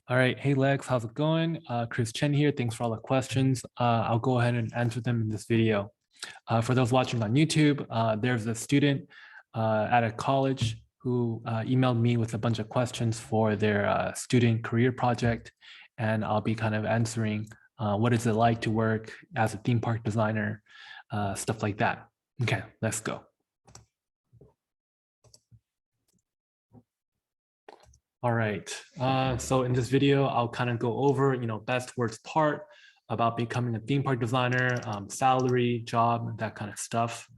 All right. Hey, Lex, how's it going? Chien here. Thanks for all the questions. I'll go ahead and answer them in this video. For those watching on YouTube, there's a student at a college who emailed me with a bunch of questions for their student career project. And I'll be kind of answering what is it like to work as a theme park designer, stuff like that. Okay, let's go. All right, so in this video, I'll kind of go over, best worst part about becoming a theme park designer, salary, job, that kind of stuff.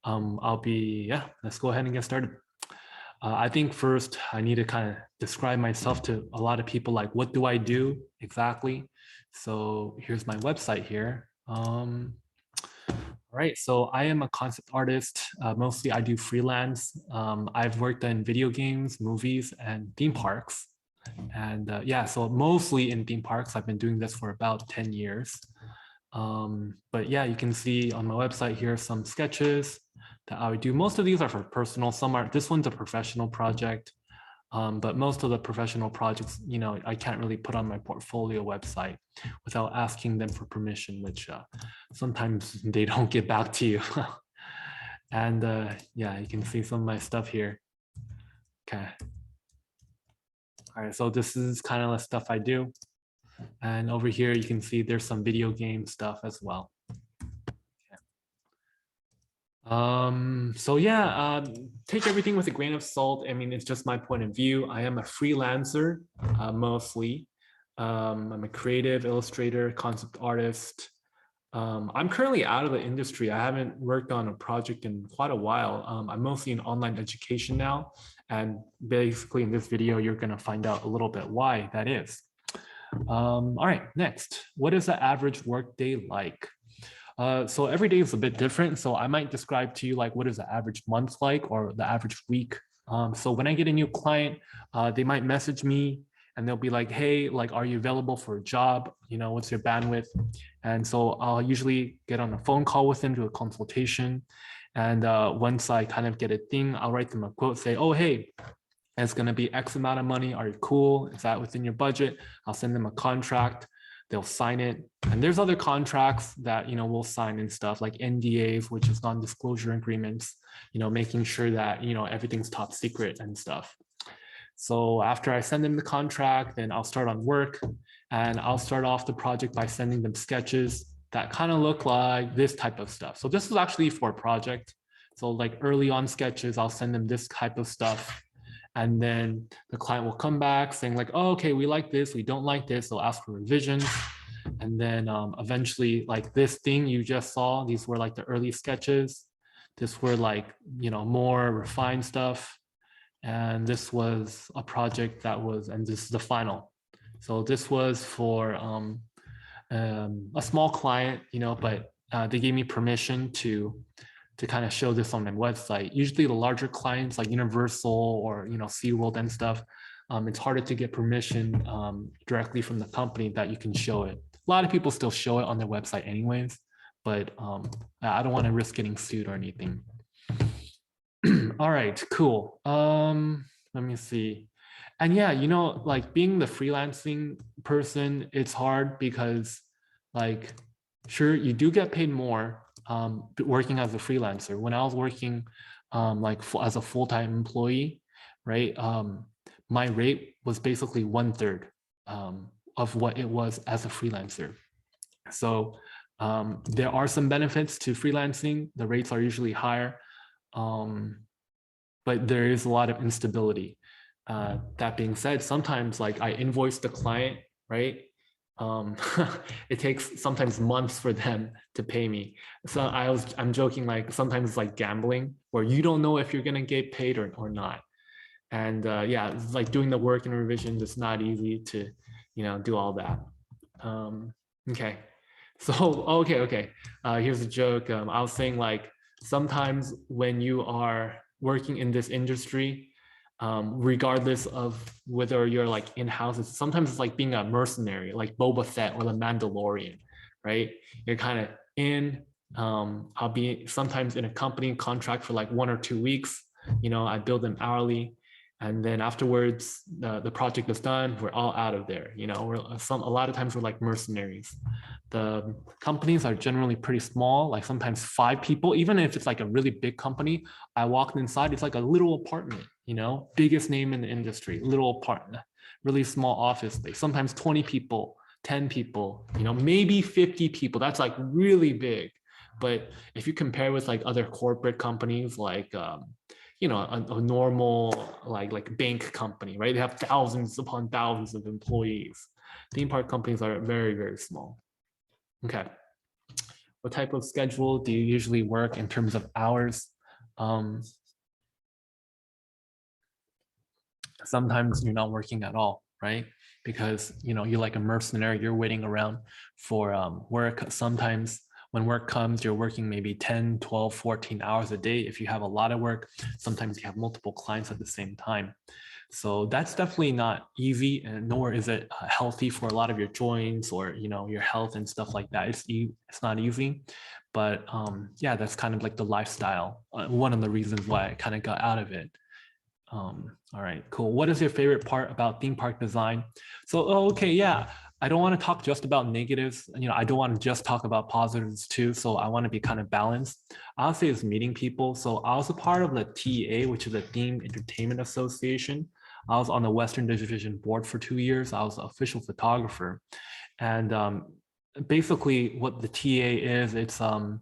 Let's go ahead and get started. I think first I need to kind of describe myself to a lot of people, like what do I do exactly? So here's my website here. All right, so I am a concept artist. Mostly I do freelance. I've worked in video games, movies, and theme parks. And so mostly in theme parks, I've been doing this for about 10 years. But yeah, you can see on my website here some sketches that I would do. Most of these are for personal. This one's a professional project. But most of the professional projects, I can't really put on my portfolio website without asking them for permission, which sometimes they don't get back to you. And yeah, you can see some of my stuff here. Okay. All right, so this is kind of the stuff I do. And over here, you can see there's some video game stuff as well. Take everything with a grain of salt. I mean, it's just my point of view. I am a freelancer, mostly. I'm a creative illustrator, concept artist. I'm currently out of the industry. I haven't worked on a project in quite a while. I'm mostly in online education now. And basically in this video, you're gonna find out a little bit why that is. All right, next, what is the average workday like? So every day is a bit different. So I might describe to you like what is the average month like or the average week. So when I get a new client, they might message me and they'll be like, hey, like, are you available for a job? What's your bandwidth? And so I'll usually get on a phone call with them, do a consultation. And once I kind of get a thing, I'll write them a quote, say, oh, hey, it's going to be X amount of money. Are you cool? Is that within your budget? I'll send them a contract. They'll sign it. And there's other contracts that, we'll sign and stuff like NDAs, which is non-disclosure agreements, making sure that, everything's top secret and stuff. So after I send them the contract, then I'll start on work and I'll start off the project by sending them sketches that kind of look like this type of stuff. So this is actually for a project. So like early on sketches, I'll send them this type of stuff. And then the client will come back saying like, oh, okay, we like this, we don't like this. They'll ask for revisions. And then eventually like this thing you just saw, these were like the early sketches. This were like, more refined stuff. And this was a project and this is the final. So this was for a small client, but they gave me permission to kind of show this on my website. Usually the larger clients like Universal or SeaWorld and stuff, it's harder to get permission directly from the company that you can show it. A lot of people still show it on their website anyways, but I don't want to risk getting sued or anything. All right, cool. Let me see. And yeah, like being the freelancing person, it's hard because like, sure, you do get paid more working as a freelancer. When I was working as a full-time employee, right? My rate was basically 1/3 of what it was as a freelancer. So there are some benefits to freelancing. The rates are usually higher, but there is a lot of instability. That being said, sometimes like I invoice the client, right? It takes sometimes months for them to pay me. So I'm joking, like sometimes it's like gambling where you don't know if you're gonna get paid or not. And yeah, it's like doing the work and revisions, it's not easy to, do all that. Okay, so okay. Here's a joke. I was saying like sometimes when you are working in this industry, regardless of whether you're like in-house, sometimes it's like being a mercenary, like Boba Fett or the Mandalorian, right? You're kind of in, I'll be sometimes in a company contract for like 1 or 2 weeks, I bill them hourly. And then afterwards, the project is done, we're all out of there. You know, a lot of times we're like mercenaries. The companies are generally pretty small, like sometimes 5 people. Even if it's like a really big company, I walked inside, it's like a little apartment, you know, biggest name in the industry, little apartment, really small office space, sometimes 20 people, 10 people, you know, maybe 50 people. That's like really big. But if you compare with like other corporate companies, like you know, a normal like bank company, right? They have thousands upon thousands of employees. Theme park companies are very, very small. Okay. What type of schedule do you usually work in terms of hours? Sometimes you're not working at all, right? Because, you know, you're like a mercenary, you're waiting around for work. Sometimes when work comes, you're working maybe 10, 12, 14 hours a day. If you have a lot of work, sometimes you have multiple clients at the same time. So that's definitely not easy, and nor is it healthy for a lot of your joints or, you know, your health and stuff like that. It's not easy, but yeah, that's kind of like the lifestyle. One of the reasons why I kind of got out of it. All right, cool. What is your favorite part about theme park design? So, okay, yeah, I don't want to talk just about negatives. You know, I don't want to just talk about positives too. So I want to be kind of balanced. I'll say it's meeting people. So I was a part of the TA, which is a Theme Entertainment Association. I was on the Western Division board for 2 years. I was an official photographer. And basically what the TA is, it's, oh,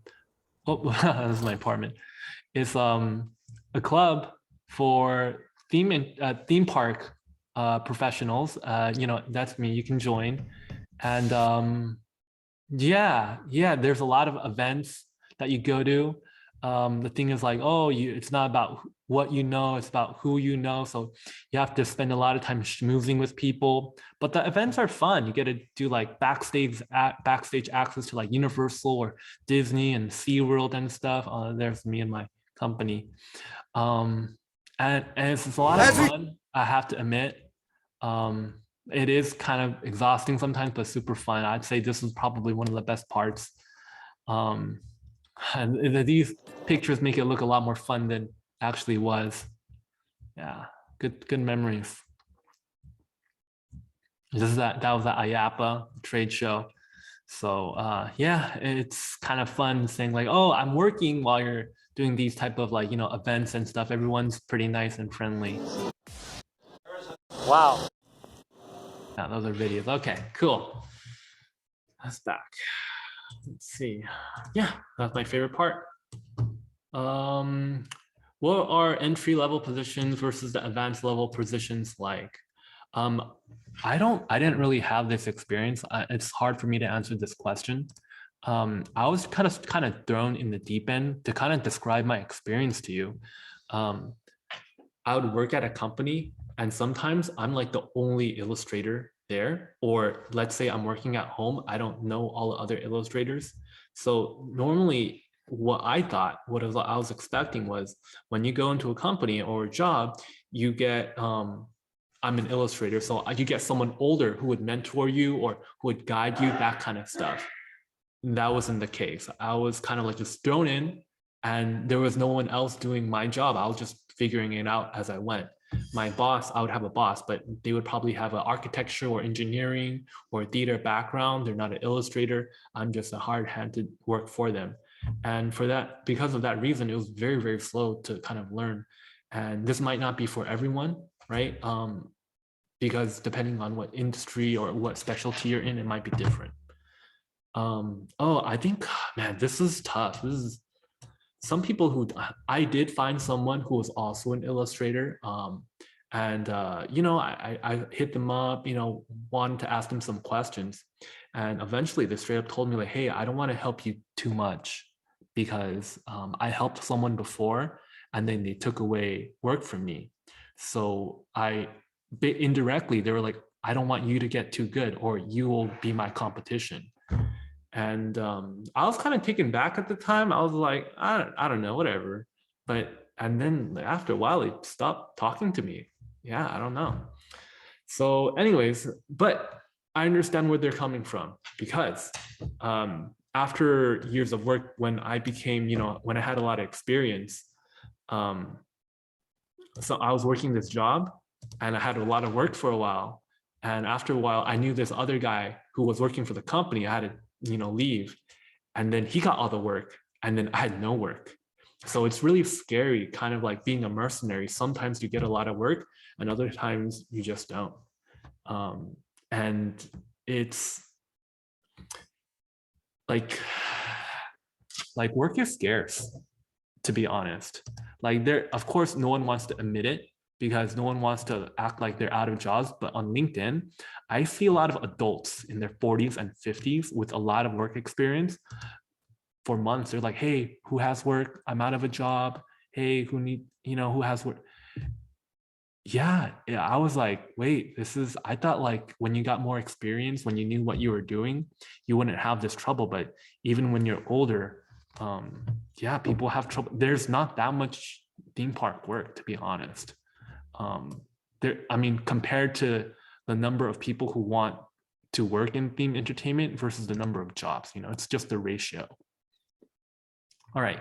this is my apartment. It's a club for theme park professionals. You know, that's me. You can join, and yeah, there's a lot of events that you go to. The thing is like, oh, it's not about what you know, it's about who you know. So you have to spend a lot of time schmoozing with people. But the events are fun. You get to do like backstage access to like Universal or Disney and SeaWorld and stuff. There's me and my company. And it's a lot of fun, I have to admit. It is kind of exhausting sometimes, but super fun. I'd say this is probably one of the best parts. And these pictures make it look a lot more fun than actually was. Yeah, good memories. That was the IAPA trade show. So yeah, it's kind of fun saying like, oh, I'm working while you're doing these type of like, you know, events and stuff. Everyone's pretty nice and friendly. Wow. Yeah, those are videos. Okay, cool. That's back. Let's see. Yeah, that's my favorite part. What are entry level positions versus the advanced level positions like? I didn't really have this experience. It's hard for me to answer this question. I was kind of thrown in the deep end to kind of describe my experience to you. I would work at a company, and sometimes I'm like the only illustrator there, or let's say I'm working at home, I don't know all the other illustrators. So normally what I thought, what I was expecting was when you go into a company or a job, you get, I'm an illustrator, so you get someone older who would mentor you or who would guide you, that kind of stuff. That wasn't the case. I was kind of like just thrown in, and there was no one else doing my job. I was just figuring it out as I went. My boss, I would have a boss, but they would probably have an architecture or engineering or theater background. They're not an illustrator. I'm just a hard hand to work for them. And for that, because of that reason, it was very, very slow to kind of learn. And this might not be for everyone, right? Because depending on what industry or what specialty you're in, it might be different. Oh, I think, man, this is tough. This is some people who I did find someone who was also an illustrator. And you know, I hit them up, you know, wanted to ask them some questions. And eventually they straight up told me like, hey, I don't want to help you too much because I helped someone before and then they took away work from me. So indirectly, they were like, I don't want you to get too good or you will be my competition. And I was kind of taken back at the time. I was like, I don't know, whatever. And then after a while, they stopped talking to me. Yeah, I don't know. So anyways, but I understand where they're coming from because after years of work, when I became, you know, when I had a lot of experience, so I was working this job and I had a lot of work for a while. And after a while, I knew this other guy who was working for the company. I had to, leave. And then he got all the work and then I had no work. So it's really scary, kind of like being a mercenary. Sometimes you get a lot of work and other times you just don't. And it's like work is scarce, to be honest. Like there, of course, no one wants to admit it because no one wants to act like they're out of jobs. But on LinkedIn, I see a lot of adults in their 40s and 50s with a lot of work experience. For months, they're like, hey, who has work? I'm out of a job. Hey, who has work? Yeah, I was like, wait, I thought like when you got more experience, when you knew what you were doing, you wouldn't have this trouble. But even when you're older, yeah, people have trouble. There's not that much theme park work, to be honest. Compared to the number of people who want to work in theme entertainment versus the number of jobs, it's just the ratio. All right.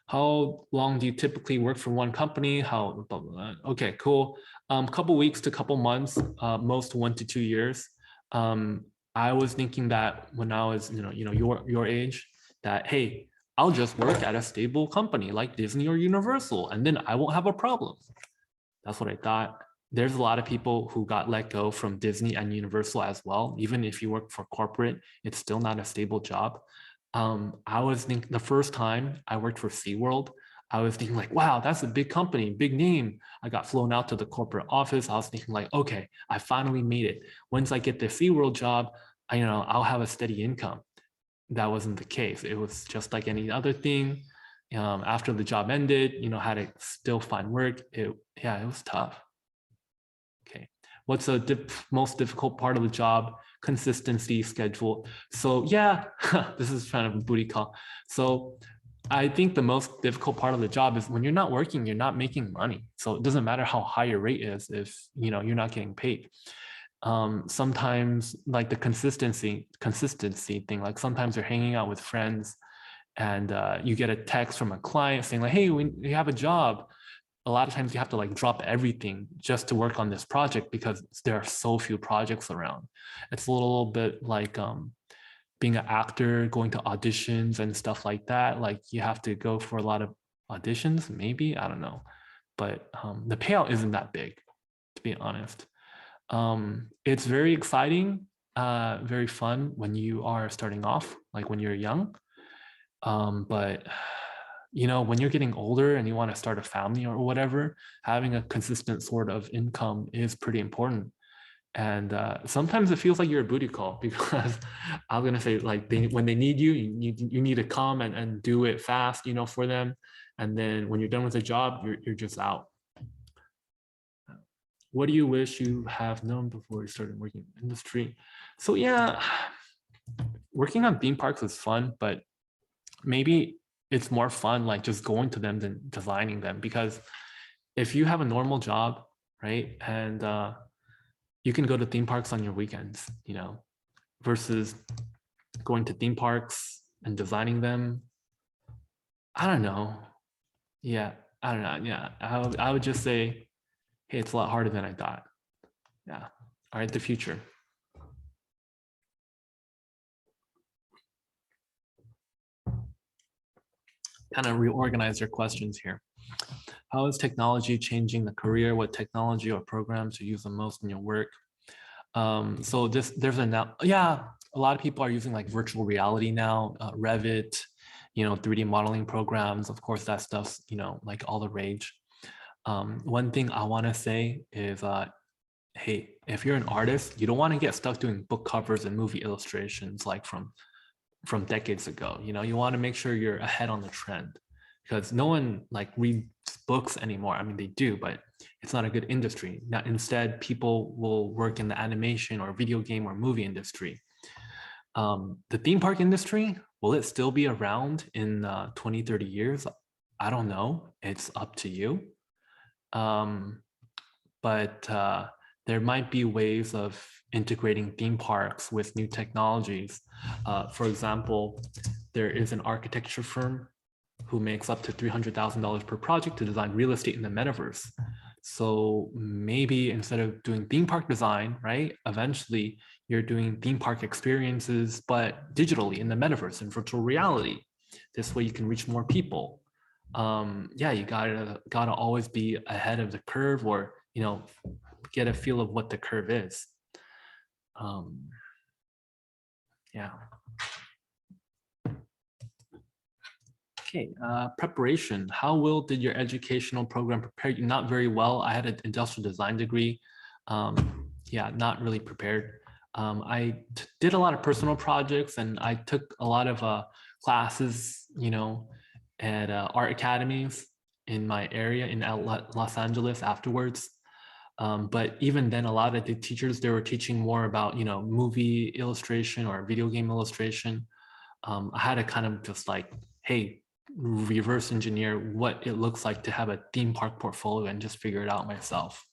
How long do you typically work for one company? Okay, cool. Couple weeks to couple months, most 1 to 2 years. I was thinking that when I was, your age, that, hey, I'll just work at a stable company like Disney or Universal, and then I won't have a problem. That's what I thought. There's a lot of people who got let go from Disney and Universal as well. Even if you work for corporate, it's still not a stable job. I was thinking the first time I worked for SeaWorld, I was thinking like, wow, that's a big company, big name. I got flown out to the corporate office. I was thinking like, okay, I finally made it. Once I get the SeaWorld job, I'll have a steady income. That wasn't the case. It was just like any other thing. After the job ended, had to still find work. It was tough. Okay. What's the most difficult part of the job? Consistency, schedule. So yeah, this is kind of a booty call. So I think the most difficult part of the job is when you're not working, you're not making money. So it doesn't matter how high your rate is if you're not getting paid. Sometimes like the consistency thing, like sometimes you're hanging out with friends and you get a text from a client saying like, hey, we have a job. A lot of times you have to like drop everything just to work on this project because there are so few projects around. It's a little bit like being an actor, going to auditions and stuff like that. Like you have to go for a lot of auditions, maybe, I don't know. But the payout isn't that big, to be honest. It's very exciting, very fun when you are starting off, like when you're young. But when you're getting older and you want to start a family or whatever, having a consistent sort of income is pretty important. And sometimes it feels like you're a booty call because I'm going to say like when they need you, you need to come and do it fast, for them. And then when you're done with the job, you're just out. What do you wish you have known before you started working in the industry? So yeah, working on theme parks is fun, but maybe it's more fun like just going to them than designing them, because if you have a normal job, right, and you can go to theme parks on your weekends, versus going to theme parks and designing them. I don't know. Yeah, I don't know. Yeah, I would just say, hey, it's a lot harder than I thought. Yeah. All right, the future. Kind of reorganize your questions here. How is technology changing the career? What technology or programs you use the most in your work? So there's a lot of people are using like virtual reality now, Revit, 3D modeling programs. Of course, that stuff's, like all the rage. One thing I want to say is, hey, if you're an artist, you don't want to get stuck doing book covers and movie illustrations like from decades ago. You want to make sure you're ahead on the trend, because no one like reads books anymore. I mean, they do, but it's not a good industry. Now, instead, people will work in the animation or video game or movie industry. The theme park industry, will it still be around in 20, 30 years? I don't know. It's up to you. But there might be ways of integrating theme parks with new technologies. For example, there is an architecture firm who makes up to $300,000 per project to design real estate in the metaverse. So maybe instead of doing theme park design, right, eventually you're doing theme park experiences, but digitally in the metaverse and virtual reality. This way you can reach more people. Yeah, you gotta always be ahead of the curve, or get a feel of what the curve is. Yeah. Okay, preparation. How well did your educational program prepare you? Not very well. I had an industrial design degree. Yeah, not really prepared. I did a lot of personal projects, and I took a lot of classes, at art academies in my area in Los Angeles afterwards. But even then, a lot of the teachers, they were teaching more about, movie illustration or video game illustration. I had to kind of just like, hey, reverse engineer what it looks like to have a theme park portfolio and just figure it out myself.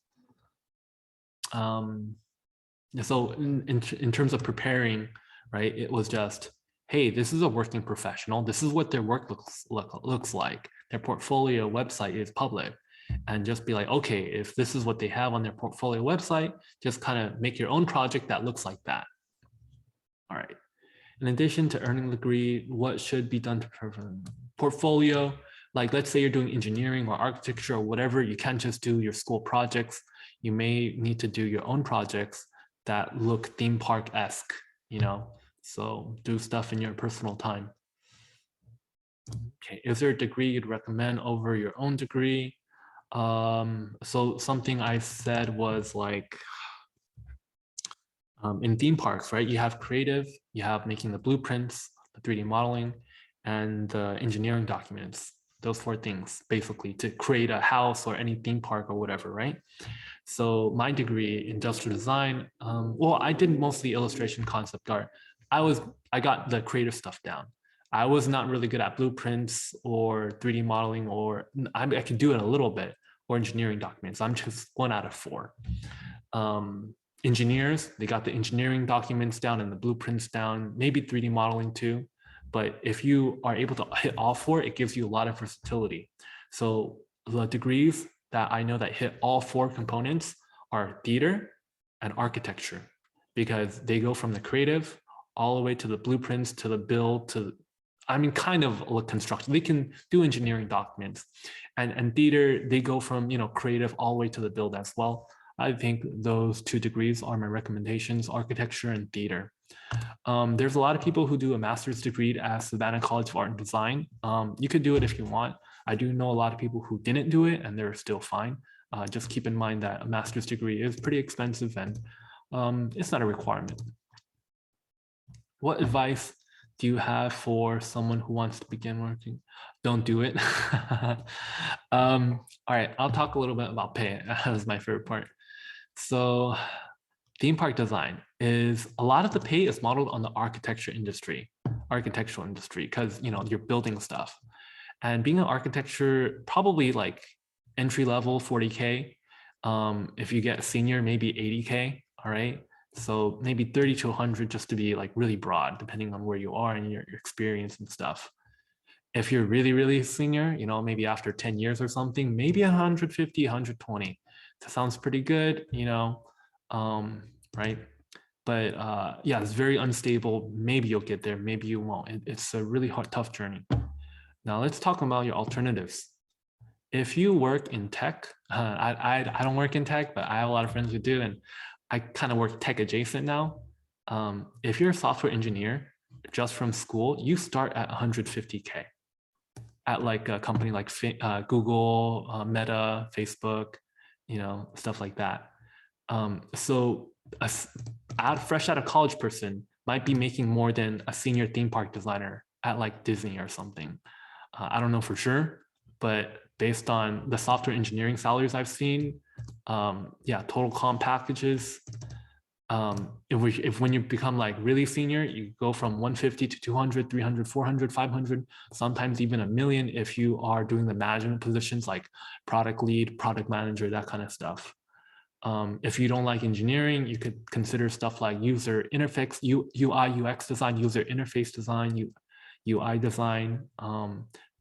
So in terms of preparing, right, it was just, hey, this is a working professional. This is what their work looks like. Their portfolio website is public. And just be like, okay, if this is what they have on their portfolio website, just kind of make your own project that looks like that. All right. In addition to earning a degree, what should be done to prepare portfolio? Like, let's say you're doing engineering or architecture or whatever, you can't just do your school projects. You may need to do your own projects that look theme park-esque, so do stuff in your personal time. Okay, is there a degree you'd recommend over your own degree? So something I said was like, in theme parks, right? You have creative, you have making the blueprints, the 3D modeling, and the engineering documents. Those 4 things, basically, to create a house or any theme park or whatever, right? So my degree, industrial design, well, I did mostly illustration, concept art. I got the creative stuff down. I was not really good at blueprints or 3D modeling, or I could do it a little bit, or engineering documents. I'm just 1 out of 4. Engineers, they got the engineering documents down and the blueprints down, maybe 3D modeling too. But if you are able to hit all 4, it gives you a lot of versatility. So the degrees that I know that hit all 4 components are theater and architecture, because they go from the creative all the way to the blueprints, to the build, to, kind of like construction. They can do engineering documents, and theater, they go from, creative all the way to the build as well. I think those 2 degrees are my recommendations, architecture and theater. There's a lot of people who do a master's degree at Savannah College of Art and Design. You could do it if you want. I do know a lot of people who didn't do it and they're still fine. Just keep in mind that a master's degree is pretty expensive, and it's not a requirement. What advice do you have for someone who wants to begin working? Don't do it. All right, I'll talk a little bit about pay. That was my favorite part. So theme park design is, a lot of the pay is modeled on the architectural industry, because you're building stuff. And being an architecture, probably like entry level 40K. If you get senior, maybe 80K. All right. So maybe 30 to 100, just to be like really broad, depending on where you are and your experience and stuff. If you're really, really senior, maybe after 10 years or something, maybe 150, 120. That sounds pretty good, right? But yeah, it's very unstable. Maybe you'll get there, maybe you won't. It's a really hard, tough journey. Now let's talk about your alternatives. If you work in tech, I don't work in tech, but I have a lot of friends who do, and I kind of work tech adjacent now. If you're a software engineer, just from school, you start at 150K at like a company like Google, Meta, Facebook, stuff like that. So a fresh out of college person might be making more than a senior theme park designer at like Disney or something. I don't know for sure, but based on the software engineering salaries I've seen, yeah, total comp packages. If when you become like really senior, you go from 150 to 200, 300, 400, 500, sometimes even $1 million if you are doing the management positions like product lead, product manager, that kind of stuff. If you don't like engineering, you could consider stuff like user interface, UI, UX design, user interface design, UI design.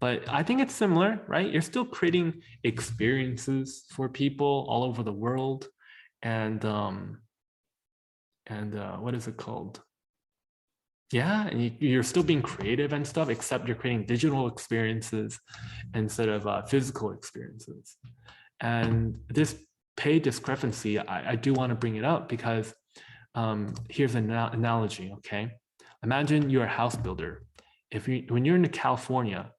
But I think it's similar, right? You're still creating experiences for people all over the world. And what is it called? Yeah, and you're still being creative and stuff, except you're creating digital experiences instead of physical experiences. And this pay discrepancy, I do want to bring it up because here's an analogy, okay? Imagine you're a house builder. When you're in California,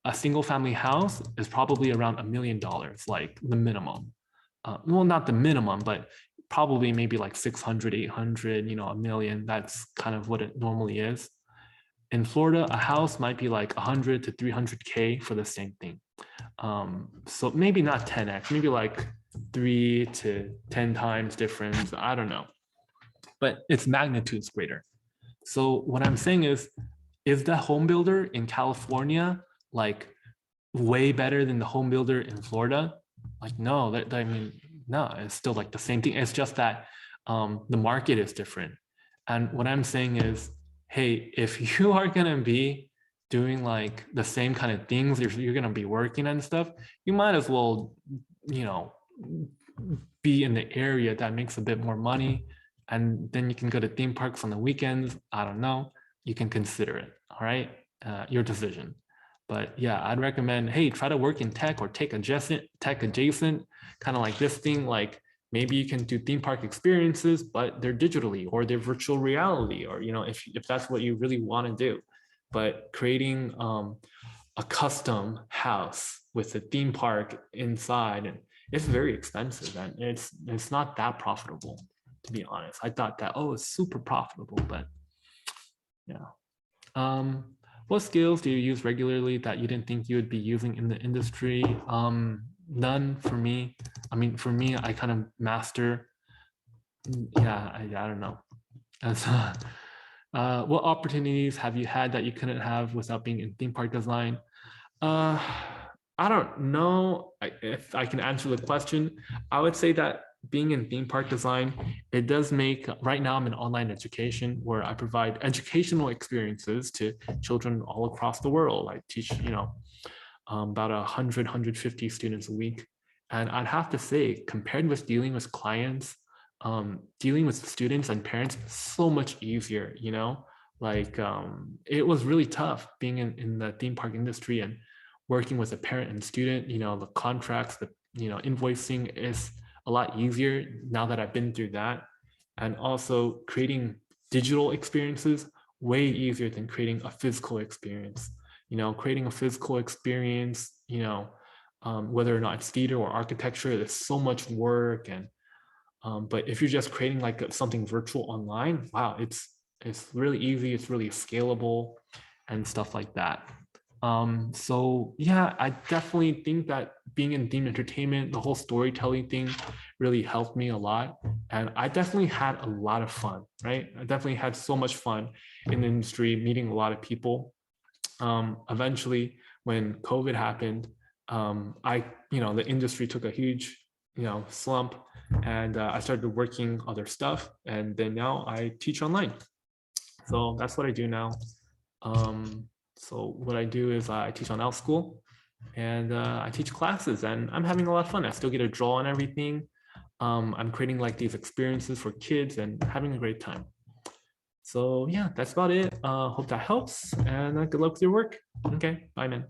a single family house is probably around $1 million, like the minimum. Well, not the minimum, but probably maybe like 600, 800, $1 million. That's kind of what it normally is. In Florida, a house might be like 100 to 300K for the same thing. So maybe not 10x, maybe like 3 to 10 times difference. I don't know, but its magnitude is greater. So what I'm saying is the home builder in California like way better than the home builder in Florida? Like, no, I mean, no, it's still like the same thing. It's just that the market is different. And what I'm saying is, hey, if you are gonna be doing like the same kind of things, you're gonna be working and stuff, you might as well, be in the area that makes a bit more money. And then you can go to theme parks on the weekends. I don't know. You can consider it. All right. Your decision. But yeah, I'd recommend, hey, try to work in tech or tech adjacent, kind of like this thing. Like maybe you can do theme park experiences, but they're digitally or they're virtual reality, or if that's what you really want to do. But creating a custom house with a theme park inside, and it's very expensive, and it's not that profitable, to be honest. I thought that, oh, it's super profitable, but yeah. What skills do you use regularly that you didn't think you would be using in the industry? None for me. I mean, for me, I kind of master. Yeah, I don't know. And so, what opportunities have you had that you couldn't have without being in theme park design? I don't know if I can answer the question. I would say that being in theme park design, it does make, right now I'm in online education where I provide educational experiences to children all across the world. I teach, about 150 students a week. And I'd have to say, compared with dealing with clients, dealing with students and parents, so much easier, like it was really tough being in the theme park industry and working with a parent and student, the contracts, the, invoicing is a lot easier now that I've been through that. And also creating digital experiences way easier than creating a physical experience. Creating a physical experience, whether or not it's theater or architecture, there's so much work. And but if you're just creating like something virtual online, wow, it's really easy, it's really scalable and stuff like that. So yeah, I definitely think that being in theme entertainment, the whole storytelling thing really helped me a lot. And I definitely had a lot of fun, right? I definitely had so much fun in the industry, meeting a lot of people. Eventually, when COVID happened, the industry took a huge, slump, and I started working other stuff. And then now I teach online. So that's what I do now. So what I do is I teach on L School, and I teach classes, and I'm having a lot of fun. I still get to draw and everything. I'm creating like these experiences for kids and having a great time. So yeah, that's about it. Hope that helps, and good luck with your work. Okay, bye, man.